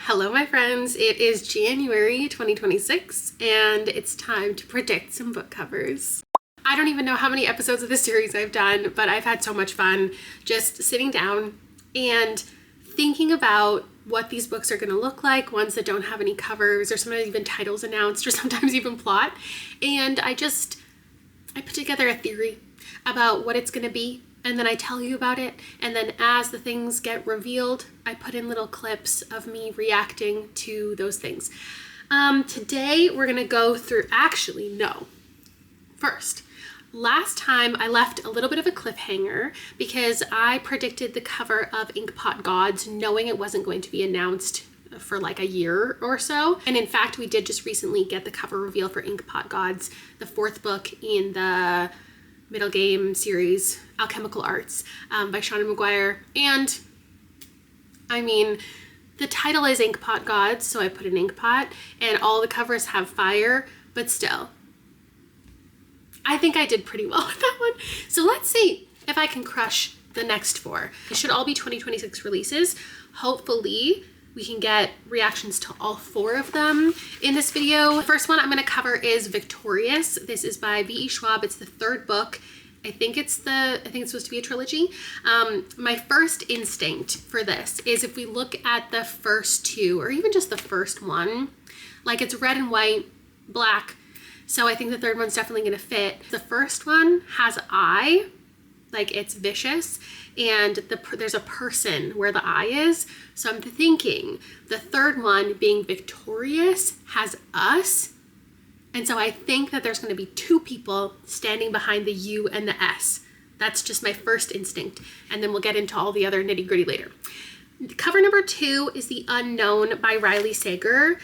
Hello my friends, it is January 2026 and it's time to predict some book covers. I don't even know how many episodes of this series I've done, but I've had so much fun just sitting down and thinking about what these books are going to look like, ones that don't have any covers or sometimes even titles announced or sometimes even plot. And I put together a theory about what it's going to be. And then I tell you about it. And then as the things get revealed, I put in little clips of me reacting to those things. Today we're going to go through, first, last time I left a little bit of a cliffhanger because I predicted the cover of Inkpot Gods knowing it wasn't going to be announced for like a year or so. And in fact, we did just recently get the cover reveal for Inkpot Gods, the fourth book in the middle game series, Alchemical Arts, by Sean McGuire. And I mean, the title is Inkpot Gods, so I put an inkpot, and all the covers have fire, but still, I think I did pretty well with that one. So let's see if I can crush the next four. It should all be 2026 releases. Hopefully, we can get reactions to all four of them in this video. The first one I'm going to cover is Victorious. This is by V.E. Schwab. It's the third book. I think it's supposed to be a trilogy. My first instinct for this is if we look at the first two, or even just the first one, like it's red and white, black. So I think the third one's definitely going to fit. The first one has eye, like it's vicious, and there's a person where the eye is. So I'm thinking the third one, being Victorious, has us. And so I think that there's going to be two people standing behind the U and the S. That's just my first instinct. And then we'll get into all the other nitty gritty later. Cover number 2 is The Unknown by Riley Sager.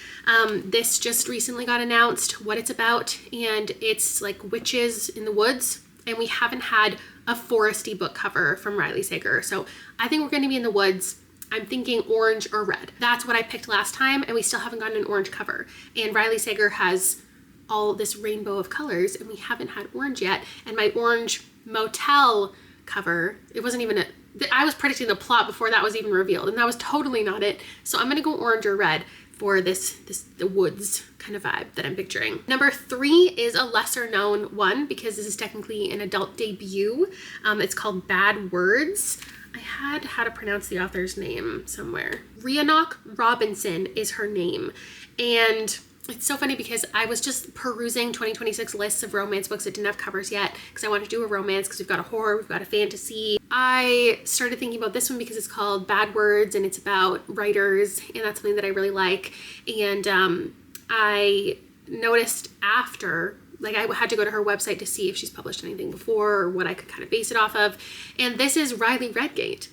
This just recently got announced, what it's about, and it's like witches in the woods. And we haven't had a foresty book cover from Riley Sager. So I think we're going to be in the woods. I'm thinking orange or red. That's what I picked last time, and we still haven't gotten an orange cover. And Riley Sager has all this rainbow of colors, and we haven't had orange yet. And my orange motel cover, it wasn't even I was predicting the plot before that was even revealed, and that was totally not it. So I'm gonna go orange or red for the woods kind of vibe that I'm picturing. Number 3 is a lesser known one because this is technically an adult debut. It's called Bad Words. I had how to pronounce the author's name somewhere. Ríoghnach Robinson is her name. And it's so funny because I was just perusing 2026 lists of romance books that didn't have covers yet because I wanted to do a romance because we've got a horror, we've got a fantasy. I started thinking about this one because it's called Bad Words and it's about writers, and that's something that I really like. And I noticed after, like I had to go to her website to see if she's published anything before or what I could kind of base it off of. And this is Riley Redgate,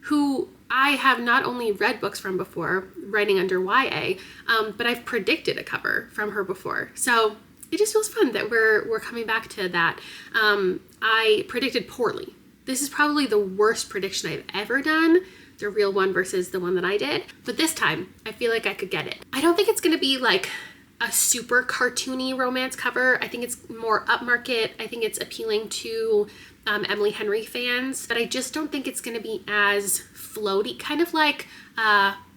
who I have not only read books from before, writing under YA, but I've predicted a cover from her before. So it just feels fun that we're coming back to that. I predicted poorly. This is probably the worst prediction I've ever done, the real one versus the one that I did. But this time, I feel like I could get it. I don't think it's gonna be like a super cartoony romance cover. I think it's more upmarket. I think it's appealing to Emily Henry fans, but I just don't think it's going to be as floaty, kind of like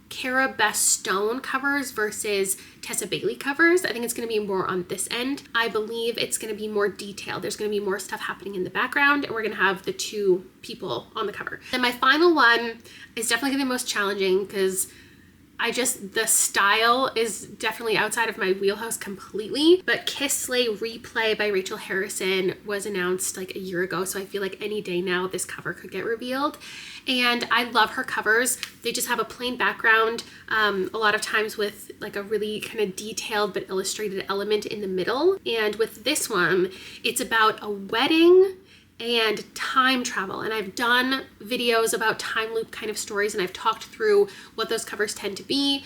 Cara Best Stone covers versus Tessa Bailey covers. I think it's going to be more on this end. I believe it's going to be more detailed. There's going to be more stuff happening in the background, and we're going to have the two people on the cover. And my final one is definitely going to be the most challenging because the style is definitely outside of my wheelhouse completely, but Kiss Slay Replay by Rachel Harrison was announced like a year ago, so I feel like any day now this cover could get revealed. And I love her covers. They just have a plain background, a lot of times with like a really kind of detailed but illustrated element in the middle. And with this one, it's about a wedding and time travel, and I've done videos about time loop kind of stories, and I've talked through what those covers tend to be.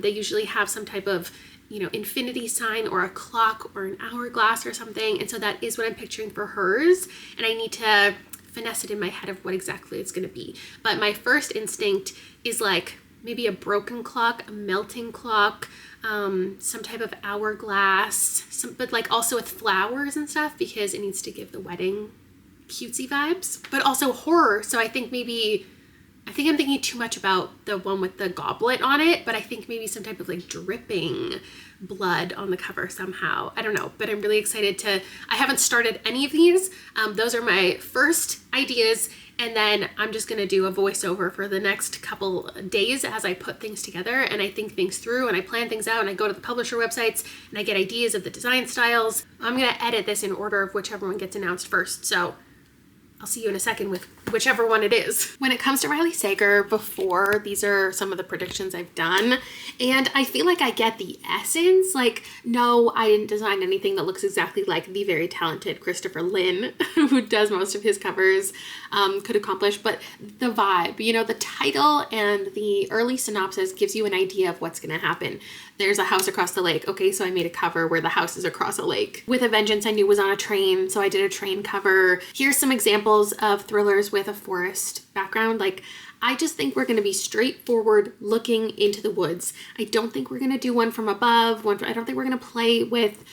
They usually have some type of infinity sign or a clock or an hourglass or something, and so that is what I'm picturing for hers, and I need to finesse it in my head of what exactly it's going to be. But my first instinct is like maybe a broken clock, a melting clock, some type of hourglass, but like also with flowers and stuff because it needs to give the wedding cutesy vibes, but also horror. So I think maybe I think I'm thinking too much about the one with the goblet on it, but I think maybe some type of like dripping blood on the cover somehow. I don't know, but I'm really excited I haven't started any of these. Those are my first ideas. And then I'm just going to do a voiceover for the next couple days as I put things together and I think things through and I plan things out and I go to the publisher websites and I get ideas of the design styles. I'm going to edit this in order of whichever one gets announced first. So I'll see you in a second with whichever one it is. When it comes to Riley Sager, before, these are some of the predictions I've done. And I feel like I get the essence. Like, no, I didn't design anything that looks exactly like the very talented Christopher Lynn, who does most of his covers, could accomplish. But the vibe, you know, the title and the early synopsis gives you an idea of what's going to happen. There's a house across the lake. Okay, so I made a cover where the house is across a lake. With a Vengeance, I knew was on a train, so I did a train cover. Here's some examples of thrillers with a forest background. Like, I just think we're going to be straightforward looking into the woods. I don't think we're going to do one from above. I don't think we're going to play with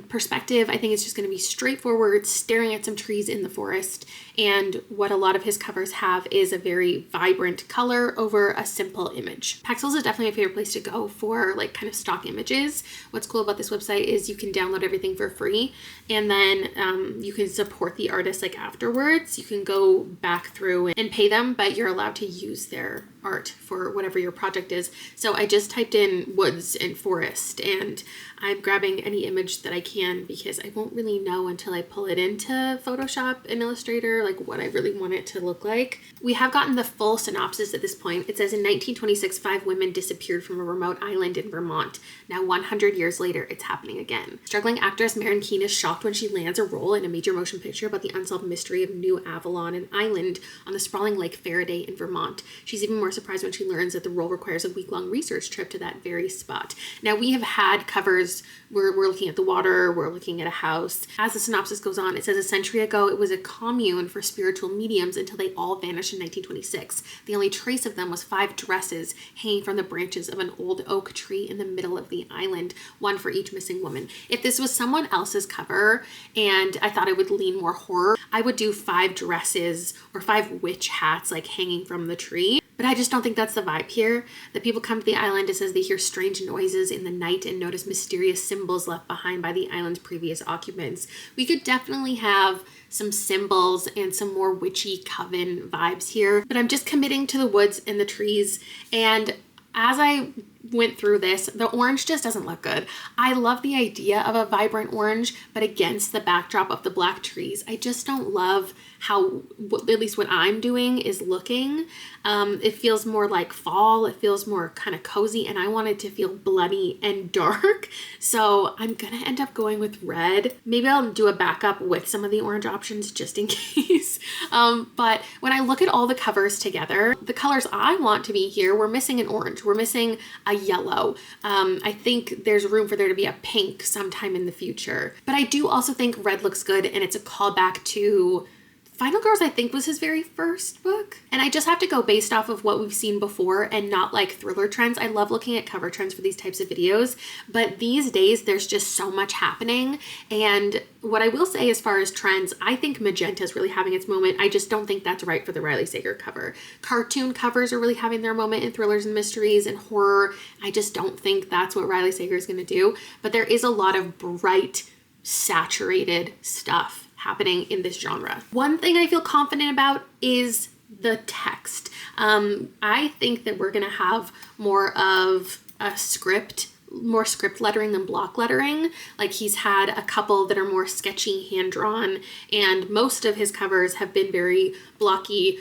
perspective. I think it's just going to be straightforward, staring at some trees in the forest. And what a lot of his covers have is a very vibrant color over a simple image. Pexels is definitely my favorite place to go for like kind of stock images. What's cool about this website is you can download everything for free, and then you can support the artist like afterwards. You can go back through and pay them, but you're allowed to use their art for whatever your project is. So I just typed in woods and forest, and I'm grabbing any image that I can because I won't really know until I pull it into Photoshop and Illustrator like what I really want it to look like. We have gotten the full synopsis at this point. It says in 1926, 5 women disappeared from a remote island in Vermont. Now 100 years later, it's happening again. Struggling actress Maren Keane is shocked when she lands a role in a major motion picture about the unsolved mystery of New Avalon, an island on the sprawling Lake Faraday in Vermont. She's even more surprised when she learns that the role requires a week-long research trip to that very spot. Now we have had covers where we're looking at the water, we're looking at a house. As the synopsis goes on, it says a century ago, it was a commune for spiritual mediums until they all vanished in 1926. The only trace of them was 5 dresses hanging from the branches of an old oak tree in the middle of the island, one for each missing woman. If this was someone else's cover and I thought it would lean more horror, I would do 5 dresses or 5 witch hats like hanging from the tree. But I just don't think that's the vibe here. The people come to the island, it says they hear strange noises in the night and notice mysterious symbols left behind by the island's previous occupants. We could definitely have some symbols and some more witchy coven vibes here, but I'm just committing to the woods and the trees. And as I went through this, the orange just doesn't look good. I love the idea of a vibrant orange, but against the backdrop of the black trees, I just don't love how, at least what I'm doing is looking. It feels more like fall. It feels more kind of cozy, and I want it to feel bloody and dark. So I'm gonna end up going with red. Maybe I'll do a backup with some of the orange options just in case. But when I look at all the covers together, the colors I want to be here, we're missing an orange. We're missing a yellow. I think there's room for there to be a pink sometime in the future. But I do also think red looks good, and it's a callback to Final Girls, I think, was his very first book. And I just have to go based off of what we've seen before and not like thriller trends. I love looking at cover trends for these types of videos, but these days there's just so much happening. And what I will say as far as trends, I think magenta is really having its moment. I just don't think that's right for the Riley Sager cover. Cartoon covers are really having their moment in thrillers and mysteries and horror. I just don't think that's what Riley Sager is going to do. But there is a lot of bright, saturated stuff happening in this genre. One thing I feel confident about is the text. I think that we're gonna have more of a script, more script lettering than block lettering. Like, he's had a couple that are more sketchy, hand-drawn, and most of his covers have been very blocky,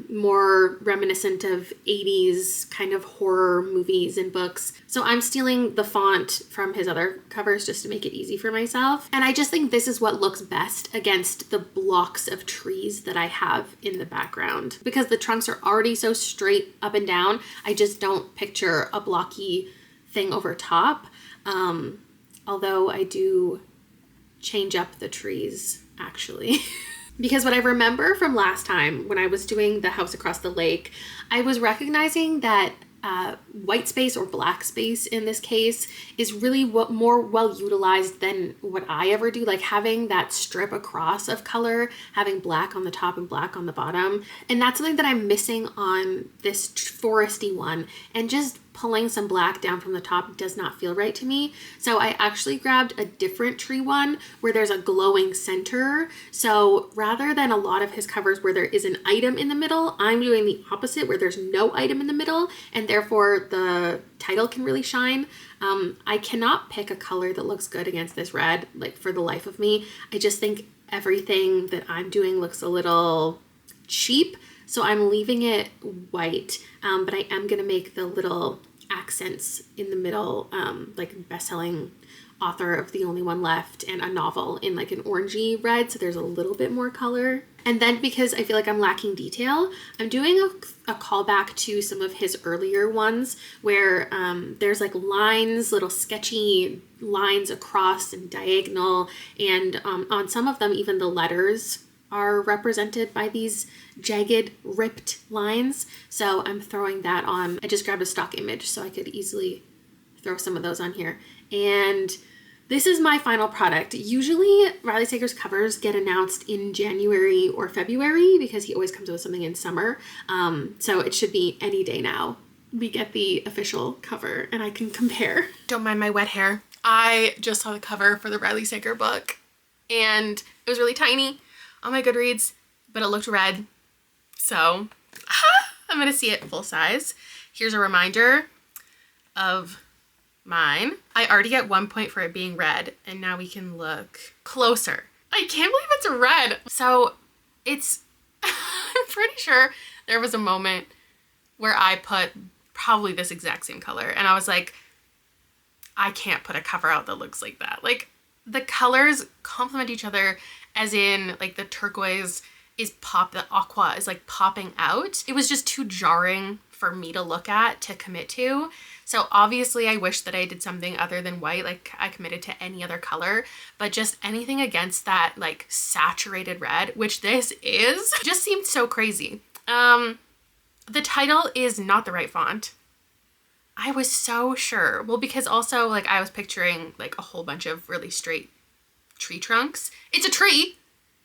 more reminiscent of 80s kind of horror movies and books. So I'm stealing the font from his other covers just to make it easy for myself. And I just think this is what looks best against the blocks of trees that I have in the background. Because the trunks are already so straight up and down, I just don't picture a blocky thing over top. Although I do change up the trees, actually. Because what I remember from last time when I was doing the house across the lake, I was recognizing that white space or black space in this case is really more well utilized than what I ever do. Like having that strip across of color, having black on the top and black on the bottom. And that's something that I'm missing on this foresty one. And just pulling some black down from the top does not feel right to me. So I actually grabbed a different tree one where there's a glowing center. So rather than a lot of his covers where there is an item in the middle, I'm doing the opposite where there's no item in the middle, and therefore the title can really shine. I cannot pick a color that looks good against this red, like for the life of me. I just think everything that I'm doing looks a little cheap. So I'm leaving it white, but I am going to make the little accents in the middle, like best-selling author of The Only One Left and a novel in like an orangey red. So there's a little bit more color. And then because I feel like I'm lacking detail, I'm doing a callback to some of his earlier ones where there's like lines, little sketchy lines across and diagonal. And on some of them, even the letters are represented by these jagged, ripped lines. So I'm throwing that on. I just grabbed a stock image so I could easily throw some of those on here. And this is my final product. Usually Riley Sager's covers get announced in January or February because he always comes with something in summer. So it should be any day now. We get the official cover and I can compare. Don't mind my wet hair. I just saw the cover for the Riley Sager book and it was really tiny on my Goodreads, but it looked red. So I'm gonna see it full size. Here's a reminder of mine. I already get 1 point for it being red, and now we can look closer. I can't believe it's red. So it's, I'm pretty sure there was a moment where I put probably this exact same color, and I was like, I can't put a cover out that looks like that. Like the colors complement each other, as in like the turquoise is the aqua is like popping out. It was just too jarring for me to look at, to commit to. So obviously I wish that I did something other than white, like I committed to any other color, but just anything against that like saturated red, which this is, just seemed so crazy. The title is not the right font. I was so sure. Well, because also like I was picturing like a whole bunch of really straight tree trunks. It's a tree.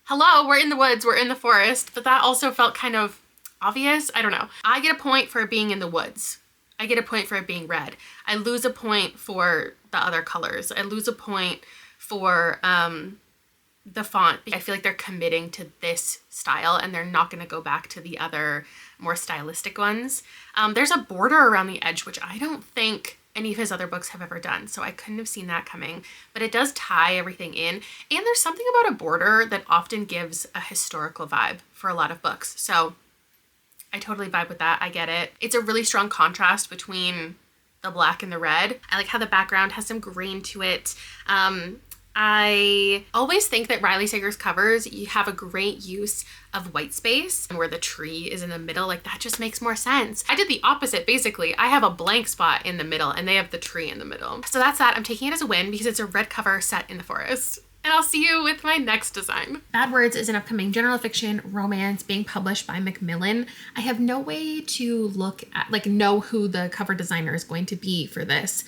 Hello, we're in the woods, we're in the forest, but that also felt kind of obvious. I don't know. I get a point for it being in the woods. I get a point for it being red. I lose a point for the other colors. I lose a point for the font. I feel like they're committing to this style and they're not going to go back to the other more stylistic ones. There's a border around the edge, which I don't think any of his other books have ever done, so I couldn't have seen that coming, but it does tie everything in. And there's something about a border that often gives a historical vibe for a lot of books. So I totally vibe with that. I get it. It's a really strong contrast between the black and the red. I like how the background has some grain to it. I always think that Riley Sager's covers, you have a great use of white space where the tree is in the middle. Like that just makes more sense. I did the opposite basically. I have a blank spot in the middle and they have the tree in the middle. So that's that. I'm taking it as a win because it's a red cover set in the forest. And I'll see you with my next design. Bad Words is an upcoming general fiction romance being published by Macmillan. I have no way to look at, like, know who the cover designer is going to be for this.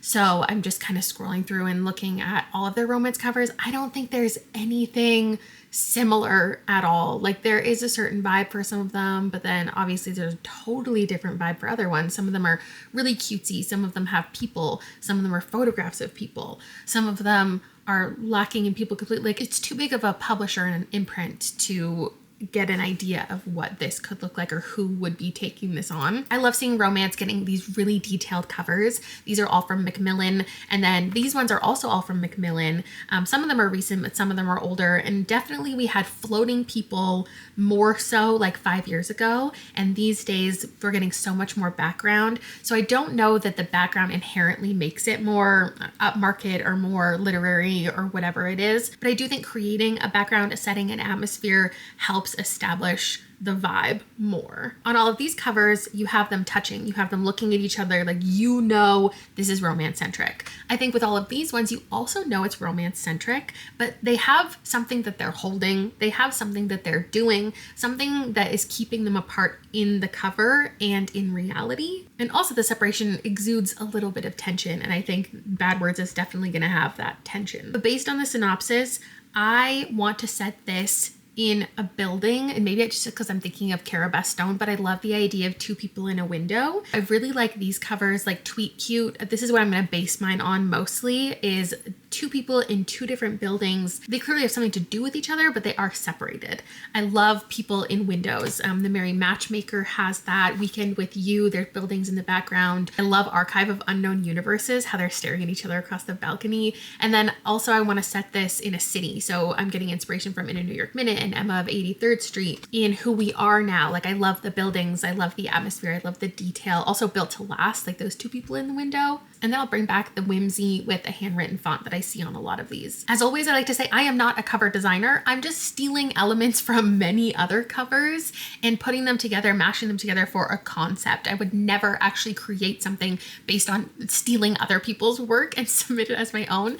So I'm just kind of scrolling through and looking at all of their romance covers. I don't think there's anything similar at all. Like there is a certain vibe for some of them, but then obviously there's a totally different vibe for other ones. Some of them are really cutesy. Some of them have people. Some of them are photographs of people. Some of them are lacking in people completely. Like it's too big of a publisher and an imprint to get an idea of what this could look like or who would be taking this on. I love seeing romance getting these really detailed covers. These are all from Macmillan, and then these ones are also all from Macmillan. Some of them are recent, but some of them are older, and definitely we had floating people more so like 5 years ago, and these days we're getting so much more background. So I don't know that the background inherently makes it more upmarket or more literary or whatever it is, but I do think creating a background, a setting, an atmosphere helps establish the vibe more. On all of these covers, you have them touching, you have them looking at each other, like, you know, this is romance centric. I think with all of these ones, you also know it's romance centric, but they have something that they're holding, they have something that they're doing, something that is keeping them apart in the cover and in reality. And also the separation exudes a little bit of tension, and I think Bad Words is definitely going to have that tension. But based on the synopsis, I want to set this in a building, and maybe it's just because I'm thinking of Cara Stone, but I love the idea of two people in a window. I really like these covers, like Tweet Cute. This is what I'm going to base mine on mostly, is two people in two different buildings. They clearly have something to do with each other, but they are separated. I love people in windows. The Merry Matchmaker has that. Weekend with You, there's buildings in the background. I love Archive of Unknown Universes, how they're staring at each other across the balcony. And then also I want to set this in a city. So I'm getting inspiration from In a New York Minute and Emma of 83rd Street in Who We Are Now. Like, I love the buildings. I love the atmosphere. I love the detail. Also Built to Last, like those two people in the window. And then I'll bring back the whimsy with a handwritten font that I see on a lot of these. As always, I like to say I am not a cover designer. I'm just stealing elements from many other covers and putting them together, mashing them together for a concept. I would never actually create something based on stealing other people's work and submit it as my own.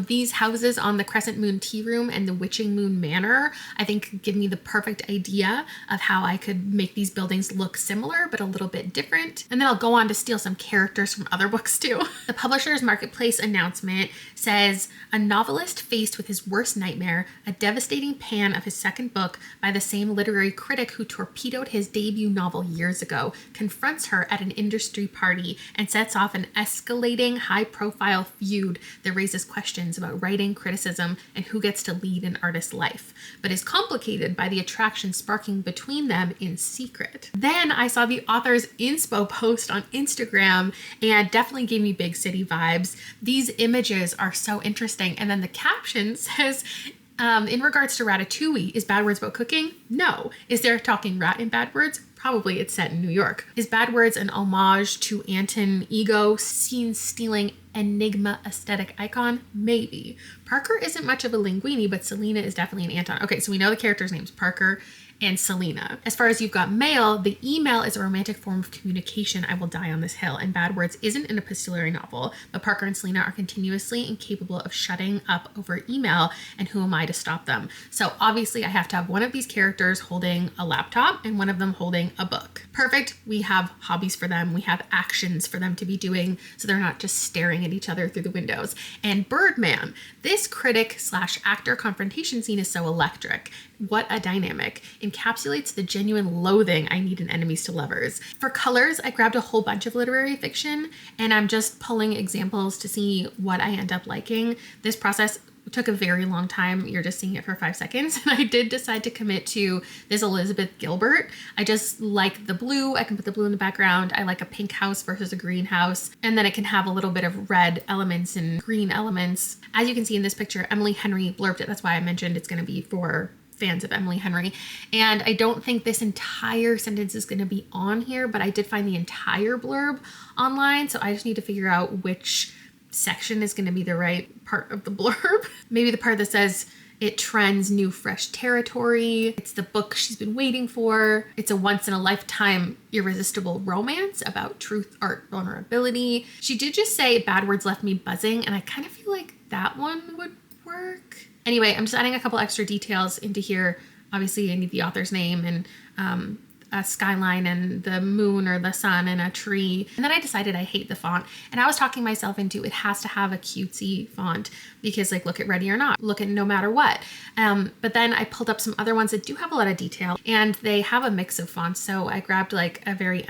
These houses on the Crescent Moon Tea Room and the Witching Moon Manor, I think, give me the perfect idea of how I could make these buildings look similar but a little bit different. And then I'll go on to steal some characters from other books too. The Publishers Marketplace announcement says, a novelist faced with his worst nightmare, a devastating pan of his second book by the same literary critic who torpedoed his debut novel years ago, confronts her at an industry party and sets off an escalating high-profile feud that raises questions about writing, criticism, and who gets to lead an artist's life, but is complicated by the attraction sparking between them in secret. Then I saw the author's inspo post on Instagram and definitely gave me big city vibes. These images are so interesting. And then the caption says, in regards to Ratatouille, is Bad Words about cooking? No. Is there a talking rat in Bad Words? Probably. It's set in New York. Is Bad Words an homage to Anton Ego, scene-stealing enigma aesthetic icon? Maybe. Parker isn't much of a linguini, but Selena is definitely an Anton. Okay, so we know the characters' names, Parker and Selena. As far as You've Got Mail, the email is a romantic form of communication. I Will Die on This Hill. And Bad Words isn't an epistolary novel, but Parker and Selena are continuously incapable of shutting up over email, and who am I to stop them? So obviously I have to have one of these characters holding a laptop and one of them holding a book. Perfect. We have hobbies for them. We have actions for them to be doing, so they're not just staring at each other through the windows. And Birdman, this critic/actor confrontation scene is so electric. What a dynamic. Encapsulates the genuine loathing I need in enemies to lovers. For colors, I grabbed a whole bunch of literary fiction, and I'm just pulling examples to see what I end up liking. This process took a very long time. You're just seeing it for 5 seconds. And I did decide to commit to this Elizabeth Gilbert. I just like the blue. I can put the blue in the background. I like a pink house versus a green house. And then it can have a little bit of red elements and green elements. As you can see in this picture, Emily Henry blurbed it. That's why I mentioned it's going to be for fans of Emily Henry. And I don't think this entire sentence is going to be on here, but I did find the entire blurb online. So I just need to figure out which section is going to be the right part of the blurb. Maybe the part that says it trends new fresh territory. It's the book she's been waiting for. It's a once in a lifetime irresistible romance about truth, art, vulnerability. She did just say Bad Words left me buzzing, and I kind of feel like that one would work. Anyway, I'm just adding a couple extra details into here. Obviously, I need the author's name and a skyline and the moon or the sun and a tree. And then I decided I hate the font. And I was talking myself into it has to have a cutesy font because, like, look at Ready or Not, look at No Matter What. But then I pulled up some other ones that do have a lot of detail, and they have a mix of fonts. So I grabbed like a very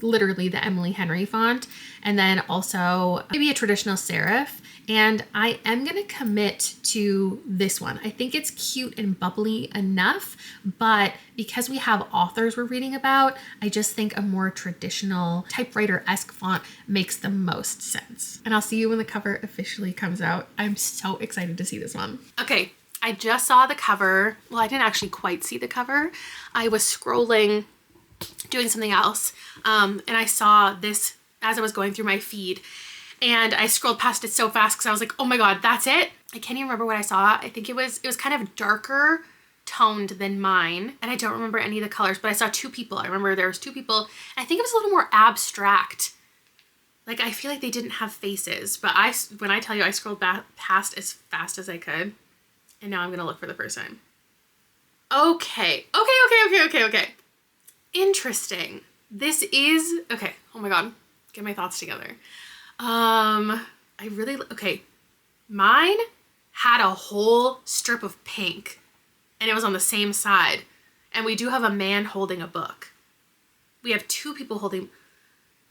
literally the Emily Henry font, and then also maybe a traditional serif. And I am going to commit to this one. I think it's cute and bubbly enough, but because we have authors we're reading about, I just think a more traditional typewriter-esque font makes the most sense. And I'll see you when the cover officially comes out. I'm so excited to see this one. Okay, I just saw the cover. Well, I didn't actually quite see the cover. I was scrolling, doing something else, and I saw this as I was going through my feed. And I scrolled past it so fast because I was like, oh my God, that's it. I can't even remember what I saw. I think it was kind of darker toned than mine. And I don't remember any of the colors, but I saw two people. I remember there was two people. And I think it was a little more abstract. Like, I feel like they didn't have faces, but when I tell you I scrolled past as fast as I could, and now I'm going to look for the first time. Okay. Interesting. This is, okay. Oh my God. Get my thoughts together. Okay. Mine had a whole strip of pink and it was on the same side. And we do have a man holding a book. We have two people holding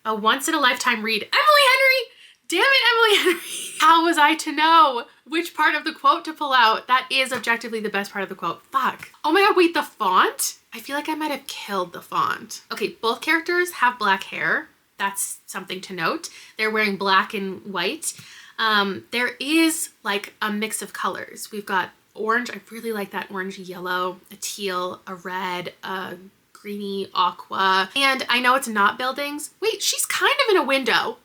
a once in a lifetime read. Emily Henry! Damn it, Emily Henry! How was I to know which part of the quote to pull out? That is objectively the best part of the quote. Fuck. Oh my God, wait, the font? I feel like I might have killed the font. Okay, both characters have black hair. That's something to note. They're wearing black and white. There is like a mix of colors. We've got orange. I really like that orange yellow, a teal, a red, a greeny aqua. And I know it's not buildings. Wait, she's kind of in a window.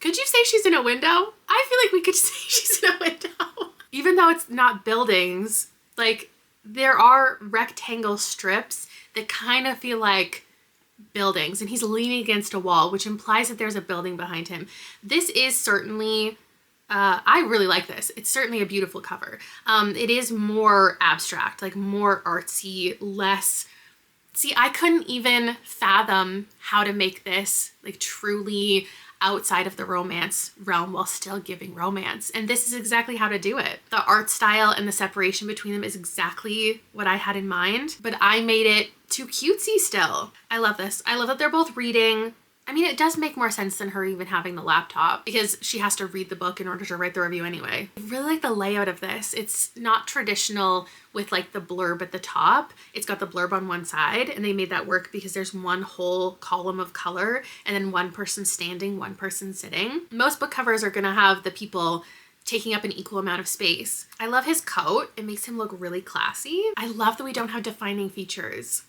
Could you say she's in a window? I feel like we could say she's in a window. Even though it's not buildings, like there are rectangle strips that kind of feel like buildings, and he's leaning against a wall, which implies that there's a building behind him. This is certainly, I really like this. It's certainly a beautiful cover. It is more abstract, like more artsy, less, see, I couldn't even fathom how to make this like truly outside of the romance realm while still giving romance. And this is exactly how to do it. The art style and the separation between them is exactly what I had in mind, but I made it too cutesy still. I love this. I love that they're both reading. I mean, it does make more sense than her even having the laptop because she has to read the book in order to write the review anyway. I really like the layout of this. It's not traditional with like the blurb at the top. It's got the blurb on one side and they made that work because there's one whole column of color and then one person standing, one person sitting. Most book covers are gonna have the people taking up an equal amount of space. I love his coat. It makes him look really classy. I love that we don't have defining features,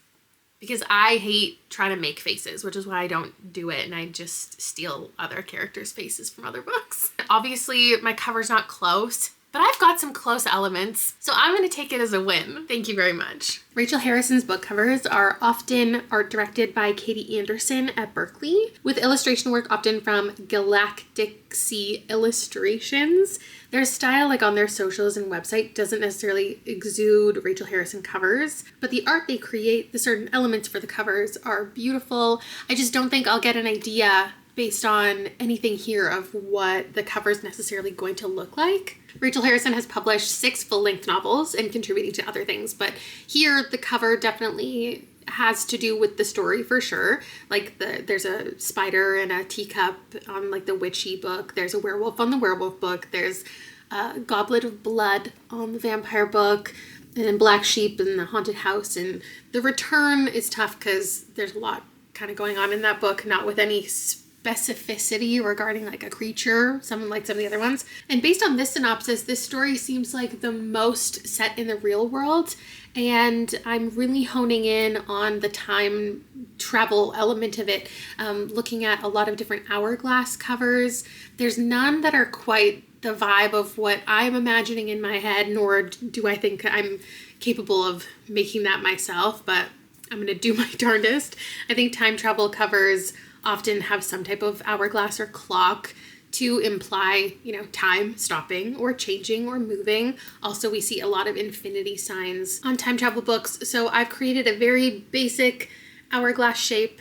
because I hate trying to make faces, which is why I don't do it and I just steal other characters' faces from other books. Obviously, my cover's not close, but I've got some close elements, so I'm gonna take it as a win. Thank you very much. Rachel Harrison's book covers are often art directed by Katie Anderson at Berkeley, with illustration work often from Galactic Sea Illustrations. Their style, like on their socials and website, doesn't necessarily exude Rachel Harrison covers, but the art they create, the certain elements for the covers are beautiful. I just don't think I'll get an idea based on anything here of what the cover is necessarily going to look like. Rachel Harrison has published 6 full-length novels and contributing to other things, but here the cover definitely has to do with the story for sure. Like there's a spider and a teacup on like the witchy book. There's a werewolf on the werewolf book. There's a goblet of blood on the vampire book, and then black sheep in the haunted house. And the return is tough because there's a lot kind of going on in that book, not with any specificity regarding like a creature, some of the other ones. And based on this synopsis, this story seems like the most set in the real world, and I'm really honing in on the time travel element of it, looking at a lot of different hourglass covers. There's none that are quite the vibe of what I'm imagining in my head, nor do I think I'm capable of making that myself, but I'm gonna do my darndest. I think time travel covers often have some type of hourglass or clock to imply, time stopping or changing or moving. Also, we see a lot of infinity signs on time travel books. So I've created a very basic hourglass shape.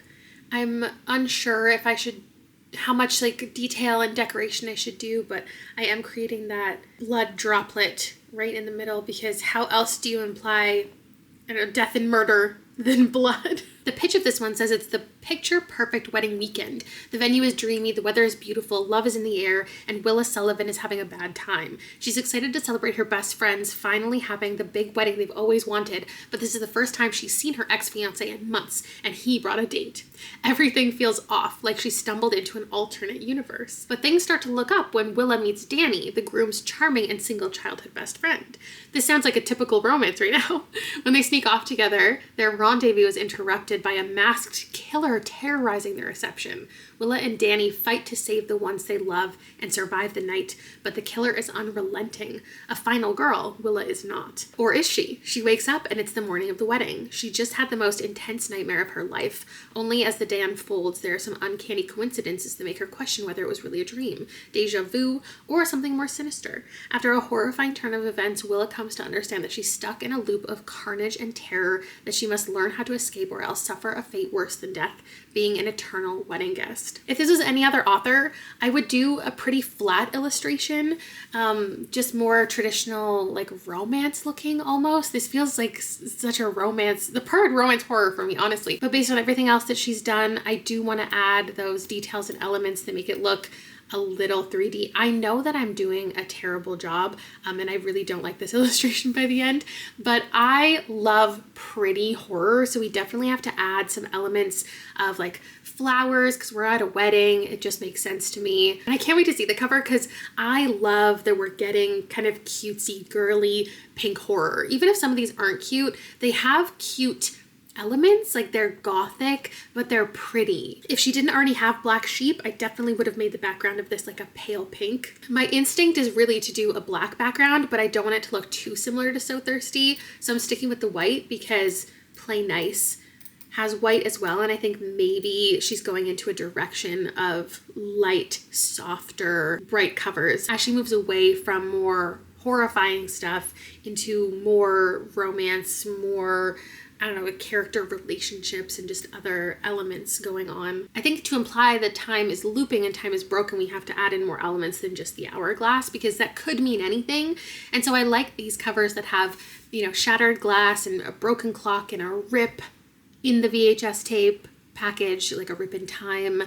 I'm unsure if I should, how much like detail and decoration I should do, but I am creating that blood droplet right in the middle because how else do you imply, death and murder than blood? The pitch of this one says it's the picture-perfect wedding weekend. The venue is dreamy, the weather is beautiful, love is in the air, and Willa Sullivan is having a bad time. She's excited to celebrate her best friends finally having the big wedding they've always wanted, but this is the first time she's seen her ex-fiancé in months, and he brought a date. Everything feels off, like she stumbled into an alternate universe. But things start to look up when Willa meets Danny, the groom's charming and single childhood best friend. This sounds like a typical romance right now. When they sneak off together, their rendezvous is interrupted confronted by a masked killer terrorizing the reception. Willa and Danny fight to save the ones they love and survive the night, but the killer is unrelenting. A final girl, Willa is not. Or is she? She wakes up and it's the morning of the wedding. She just had the most intense nightmare of her life. Only as the day unfolds, there are some uncanny coincidences that make her question whether it was really a dream, deja vu, or something more sinister. After a horrifying turn of events, Willa comes to understand that she's stuck in a loop of carnage and terror, that she must learn how to escape or else suffer a fate worse than death, being an eternal wedding guest. If this was any other author, I would do a pretty flat illustration, just more traditional, like romance looking almost. This feels like such a romance, the perfect romance horror for me, honestly. But based on everything else that she's done, I do want to add those details and elements that make it look a little 3D. I know that I'm doing a terrible job, and I really don't like this illustration by the end, but I love pretty horror, so we definitely have to add some elements of like flowers because we're at a wedding. It just makes sense to me. And I can't wait to see the cover because I love that we're getting kind of cutesy, girly pink horror. Even if some of these aren't cute, they have cute elements, like they're gothic, but they're pretty. If she didn't already have black sheep, I definitely would have made the background of this like a pale pink. My instinct is really to do a black background, but I don't want it to look too similar to So Thirsty, so I'm sticking with the white because Play Nice has white as well, and I think maybe she's going into a direction of light, softer, bright covers as she moves away from more horrifying stuff into more romance, more, I don't know, character relationships and just other elements going on. I think to imply that time is looping and time is broken, we have to add in more elements than just the hourglass, because that could mean anything. And so I like these covers that have, you know, shattered glass and a broken clock and a rip in the VHS tape package, like a rip in time.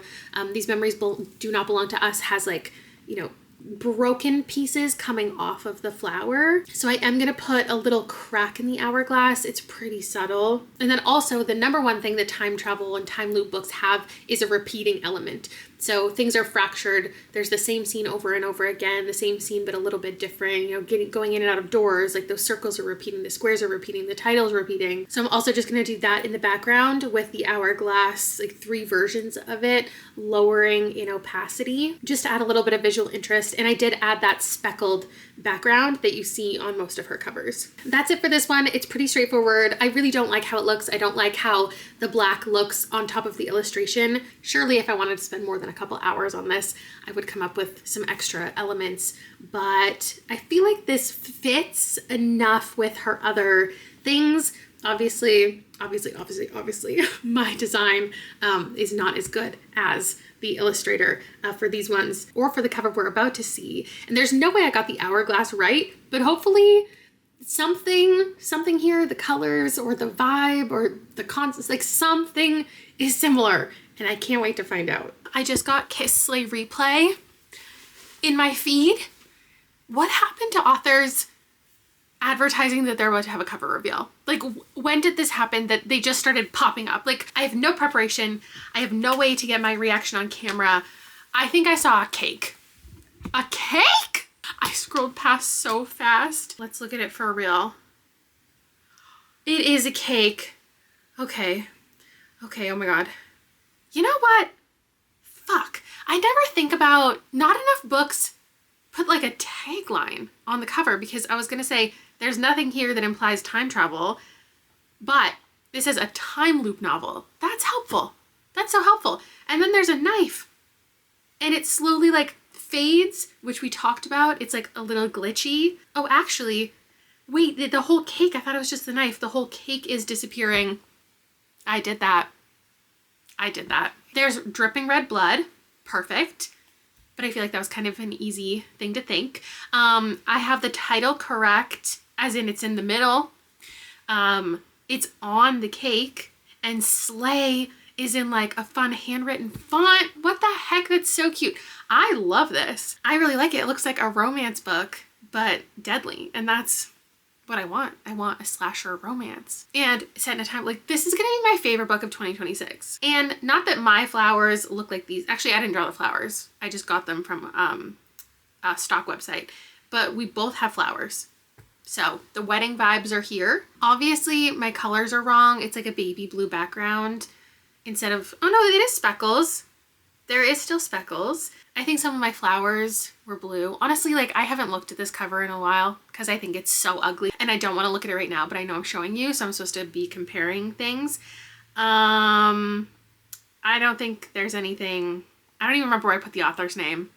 These memories do not belong to us has like, you know, broken pieces coming off of the flower. So I am going to put a little crack in the hourglass. It's pretty subtle. And then also the number one thing that time travel and time loop books have is a repeating element. So things are fractured. There's the same scene over and over again, the same scene but a little bit different, you know, going in and out of doors, like those circles are repeating, the squares are repeating, the title's repeating. So I'm also just going to do that in the background with the hourglass, like 3 versions of it, lowering in opacity, just to add a little bit of visual interest. And I did add that speckled background that you see on most of her covers. That's it for this one. It's pretty straightforward. I really don't like how it looks. I don't like how the black looks on top of the illustration. Surely if I wanted to spend more than a couple hours on this, I would come up with some extra elements, but I feel like this fits enough with her other things. Obviously, my design is not as good as the illustrator for these ones or for the cover we're about to see. And there's no way I got the hourglass right, but hopefully something here, the colors or the vibe or the concepts, like something is similar, and I can't wait to find out. I just got Kiss Slay Replay in my feed. What happened to authors advertising that they're about to have a cover reveal? Like, when did this happen that they just started popping up? Like, I have no preparation. I have no way to get my reaction on camera. I think I saw a cake. A cake? I scrolled past so fast. Let's look at it for real. It is a cake. Okay, oh my God. You know what? Fuck. I never think about, not enough books put like a tagline on the cover, because I was gonna say there's nothing here that implies time travel, but this is a time loop novel. That's helpful. That's so helpful. And then there's a knife and it slowly like fades, which we talked about. It's like a little glitchy. Oh, actually, wait, the whole cake, I thought it was just the knife. The whole cake is disappearing. I did that. There's dripping red blood. Perfect. But I feel like that was kind of an easy thing to think. I have the title correct, as in it's in the middle. It's on the cake, and Slay is in like a fun handwritten font. What the heck? That's so cute. I love this. I really like it. It looks like a romance book, but deadly. And that's what I want. I want a slasher romance. And set in a time, like, this is gonna be my favorite book of 2026. And not that my flowers look like these. Actually, I didn't draw the flowers. I just got them from a stock website. But we both have flowers. So the wedding vibes are here. Obviously my colors are wrong. It's like a baby blue background instead of, oh no, it is speckles. There is still speckles. I think some of my flowers were blue. Honestly, like I haven't looked at this cover in a while because I think it's so ugly and I don't want to look at it right now, but I know I'm showing you, so I'm supposed to be comparing things. I don't think there's anything, I don't even remember where I put the author's name.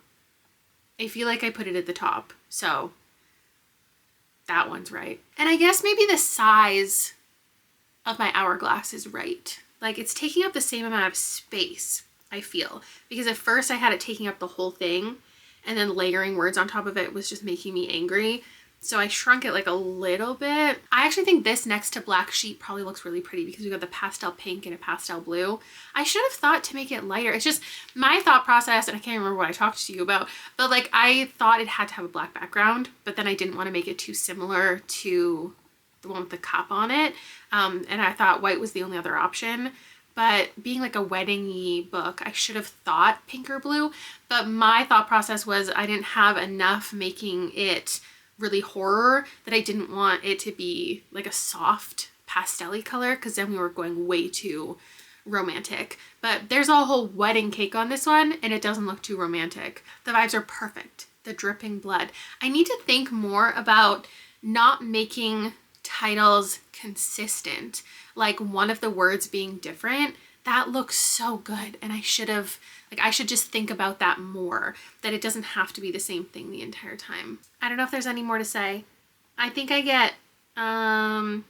I feel like I put it at the top, so that one's right. And I guess maybe the size of my hourglass is right. Like it's taking up the same amount of space, I feel, because at first I had it taking up the whole thing and then layering words on top of it was just making me angry. So I shrunk it like a little bit. I actually think this next to Black Sheep probably looks really pretty because we got the pastel pink and a pastel blue. I should have thought to make it lighter. It's just my thought process, and I can't remember what I talked to you about, but like I thought it had to have a black background, but then I didn't want to make it too similar to the one with the cup on it. And I thought white was the only other option. But being like a wedding-y book, I should have thought pink or blue. But my thought process was I didn't have enough making it really horror that I didn't want it to be like a soft pastel-y color because then we were going way too romantic. But there's a whole wedding cake on this one and it doesn't look too romantic. The vibes are perfect. The dripping blood. I need to think more about not making titles consistent, like one of the words being different. That looks so good and I should just think about that more, that it doesn't have to be the same thing the entire time. I don't know if there's any more to say. I think I get 1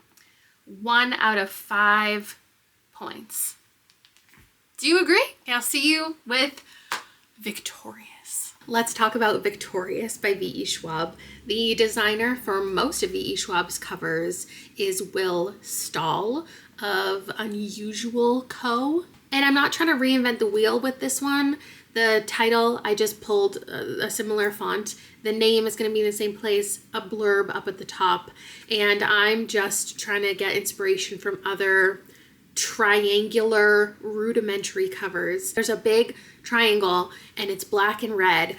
out of 5 points. Do you agree? I'll see you with Victorious. Let's talk about Victorious by V.E. Schwab. The designer for most of V.E. Schwab's covers is Will Stahl of Unusual Co. And I'm not trying to reinvent the wheel with this one. The title, I just pulled a similar font. The name is going to be in the same place, a blurb up at the top. And I'm just trying to get inspiration from other triangular rudimentary covers. There's a big triangle and it's black and red.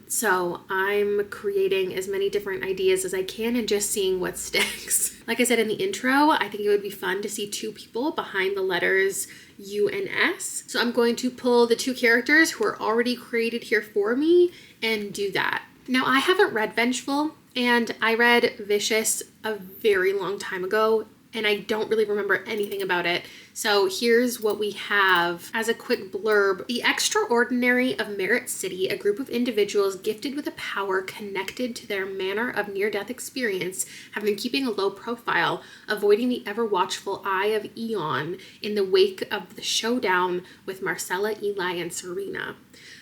So I'm creating as many different ideas as I can and just seeing what sticks. Like I said in the intro, I think it would be fun to see 2 people behind the letters U and S. So I'm going to pull the 2 characters who are already created here for me and do that. Now I haven't read Vengeful and I read Vicious a very long time ago and I don't really remember anything about it. So here's what we have as a quick blurb. The extraordinary of Merit City, a group of individuals gifted with a power connected to their manner of near-death experience, have been keeping a low profile, avoiding the ever-watchful eye of Eon in the wake of the showdown with Marcella, Eli, and Serena.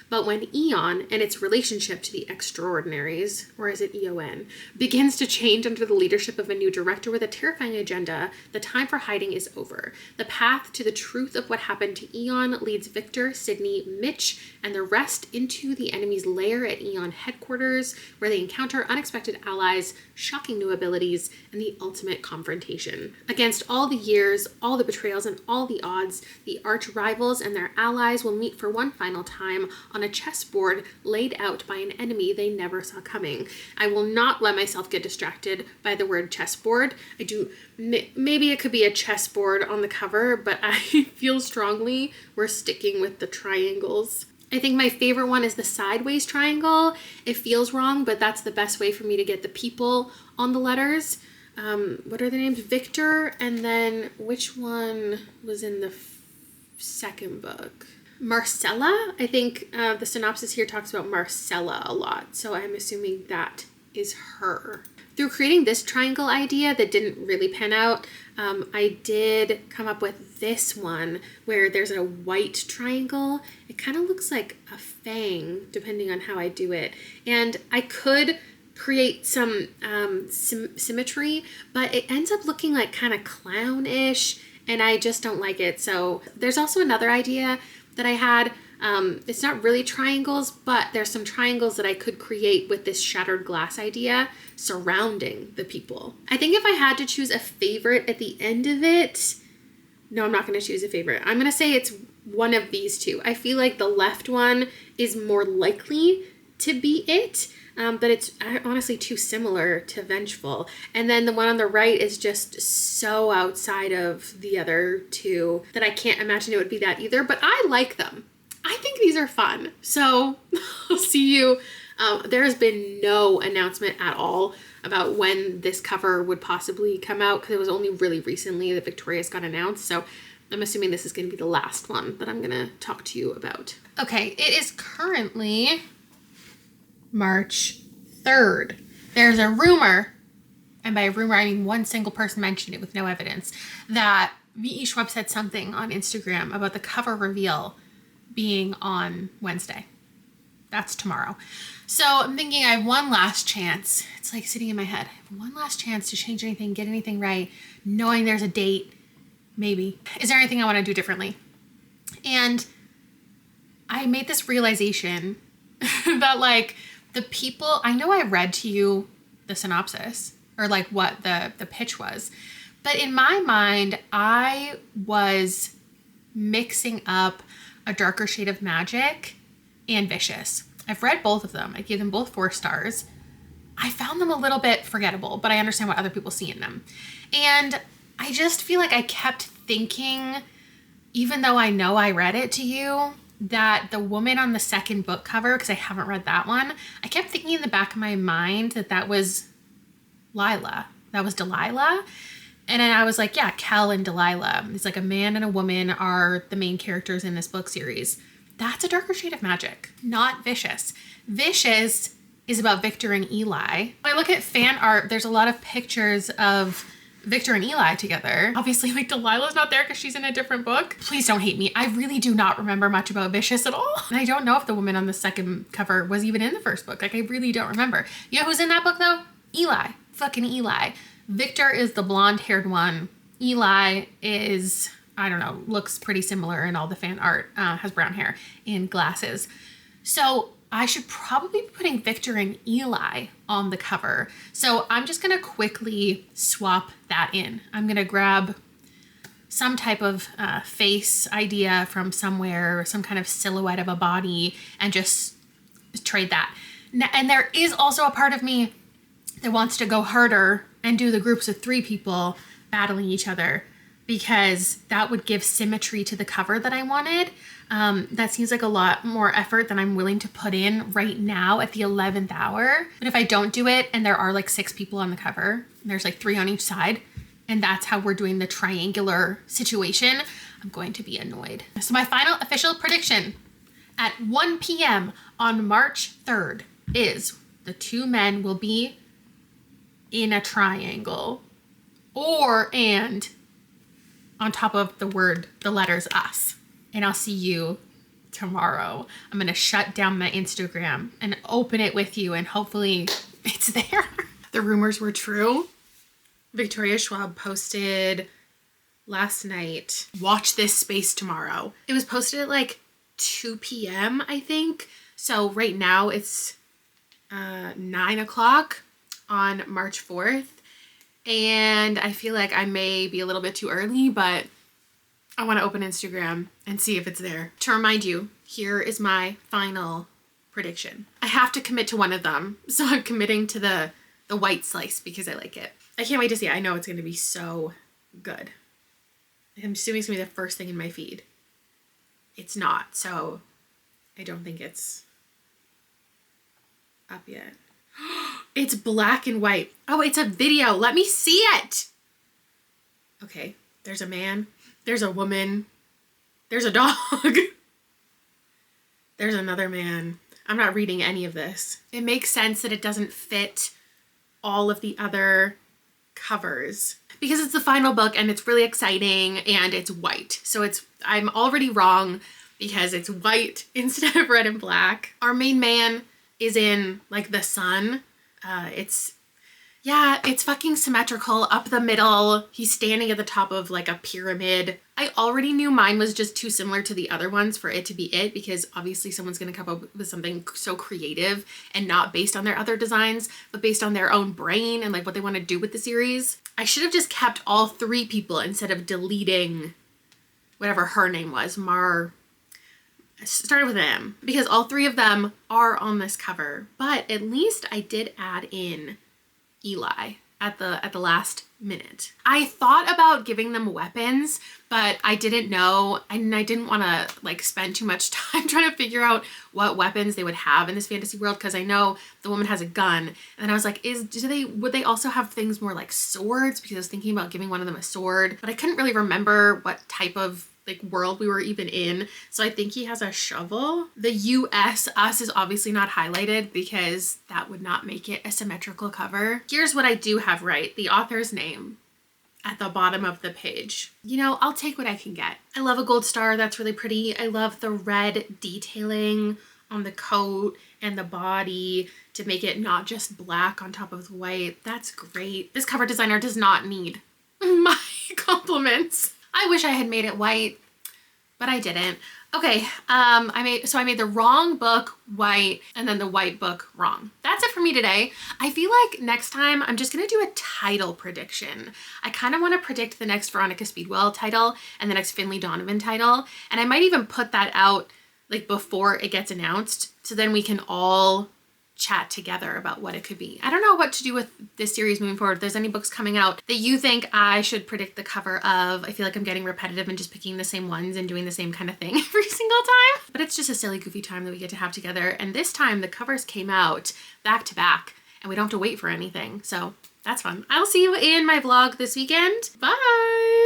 But when Eon and its relationship to the extraordinaries, or is it EON, begins to change under the leadership of a new director with a terrifying agenda, the time for hiding is over. The path to the truth of what happened to Eon leads Victor, Sydney, Mitch, and the rest into the enemy's lair at Eon headquarters, where they encounter unexpected allies, shocking new abilities, and the ultimate confrontation. Against all the years, all the betrayals, and all the odds, the arch rivals and their allies will meet for one final time on a chessboard laid out by an enemy they never saw coming. I will not let myself get distracted by the word chessboard. Maybe it could be a chessboard on the cover, but I feel strongly we're sticking with the triangles. I think my favorite one is the sideways triangle. It feels wrong, but that's the best way for me to get the people on the letters. What are the names? Victor, and then which one was in the second book? Marcella. I think the synopsis here talks about Marcella a lot, so I'm assuming that is her. Through creating this triangle idea that didn't really pan out, I did come up with this one where there's a white triangle. It kind of looks like a fang depending on how I do it, and I could create some symmetry, but it ends up looking like kind of clownish, and I just don't like it. So there's also another idea that I had. It's not really triangles, but there's some triangles that I could create with this shattered glass idea surrounding the people. I think if I had to choose a favorite at the end of it, no, I'm not going to choose a favorite. I'm going to say it's one of these 2. I feel like the left one is more likely to be it, but it's honestly too similar to Vengeful. And then the one on the right is just so outside of the other two that I can't imagine it would be that either, but I like them. I think these are fun. So I'll see you. There has been no announcement at all about when this cover would possibly come out, because it was only really recently that Victorious got announced. So I'm assuming this is going to be the last one that I'm going to talk to you about. Okay, it is currently March 3rd. There's a rumor, and by rumor I mean one single person mentioned it with no evidence, that V.E. Schwab said something on Instagram about the cover reveal being on Wednesday. That's tomorrow. So I'm thinking I have one last chance. It's like sitting in my head. I have one last chance to change anything, get anything right, knowing there's a date. Maybe. Is there anything I want to do differently? And I made this realization that like the people, I know I read to you the synopsis or like what the pitch was, but in my mind, I was mixing up A Darker Shade of Magic and Vicious. I've read both of them. I gave them both 4 stars. I found them a little bit forgettable, but I understand what other people see in them. And I just feel like I kept thinking, even though I know I read it to you, that the woman on the second book cover, because I haven't read that one, I kept thinking in the back of my mind that was Lila. That was Delilah. And then I was like, yeah, Kel and Delilah. It's like a man and a woman are the main characters in this book series. That's A Darker Shade of Magic, not Vicious. Vicious is about Victor and Eli. When I look at fan art, there's a lot of pictures of Victor and Eli together. Obviously, like Delilah's not there because she's in a different book. Please don't hate me. I really do not remember much about Vicious at all. And I don't know if the woman on the second cover was even in the first book. Like, I really don't remember. You know who's in that book though? Eli. Fucking Eli. Victor is the blonde-haired one. Eli is, I don't know, looks pretty similar in all the fan art. Has brown hair and glasses. So I should probably be putting Victor and Eli on the cover. So I'm just going to quickly swap that in. I'm going to grab some type of face idea from somewhere, some kind of silhouette of a body, and just trade that. And there is also a part of me that wants to go harder and do the groups of 3 people battling each other, because that would give symmetry to the cover that I wanted. That seems like a lot more effort than I'm willing to put in right now at the 11th hour. But if I don't do it and there are like 6 people on the cover, and there's like 3 on each side, and that's how we're doing the triangular situation, I'm going to be annoyed. So my final official prediction at 1 p.m. on March 3rd is the 2 men will be in a triangle, and on top of the letters us. And I'll see you tomorrow. I'm going to shut down my Instagram and open it with you, and hopefully it's there. The rumors were true. Victoria Schwab posted last night, watch this space tomorrow. It was posted at like 2 p.m. I think. So right now it's 9 o'clock on March 4th. And I feel like I may be a little bit too early, but I want to open Instagram and see if it's there. To remind you, here is my final prediction. I have to commit to one of them, so I'm committing to the white slice because I like it. I can't wait to see it. I know it's going to be so good. I'm assuming it's going to be the first thing in my feed. It's not, so I don't think it's up yet. It's black and white. Oh, it's a video. Let me see it. Okay, there's a man. There's a woman. There's a dog. There's another man. I'm not reading any of this. It makes sense that it doesn't fit all of the other covers because it's the final book and it's really exciting and it's white. So I'm already wrong because it's white instead of red and black. Our main man is in like the sun. It's fucking symmetrical up the middle. He's standing at the top of like a pyramid. I already knew mine was just too similar to the other ones for it to be it, because obviously someone's going to come up with something so creative and not based on their other designs, but based on their own brain and like what they want to do with the series. I should have just kept all 3 people instead of deleting whatever her name was. started with an M because all three of them are on this cover, but at least I did add in Eli at the last minute. I thought about giving them weapons, but I didn't know, and I didn't want to like spend too much time trying to figure out what weapons they would have in this fantasy world, because I know the woman has a gun, and then I was like, would they also have things more like swords? Because I was thinking about giving one of them a sword, but I couldn't really remember what type of like world we were even in. So I think he has a shovel. The US, us, is obviously not highlighted because that would not make it a symmetrical cover. Here's what I do have right. The author's name at the bottom of the page. You know, I'll take what I can get. I love a gold star. That's really pretty. I love the red detailing on the coat and the body to make it not just black on top of the white. That's great. This cover designer does not need my compliments. I wish I had made it white, but I didn't. Okay, I made the wrong book white and then the white book wrong. That's it for me today. I feel like next time I'm just gonna do a title prediction. I kind of want to predict the next Veronica Speedwell title and the next Finley Donovan title, and I might even put that out like before it gets announced, so then we can all chat together about what it could be. I don't know what to do with this series moving forward. If there's any books coming out that you think I should predict the cover of. I feel like I'm getting repetitive and just picking the same ones and doing the same kind of thing every single time. But it's just a silly, goofy time that we get to have together. And this time the covers came out back to back and we don't have to wait for anything. So that's fun. I'll see you in my vlog this weekend. Bye!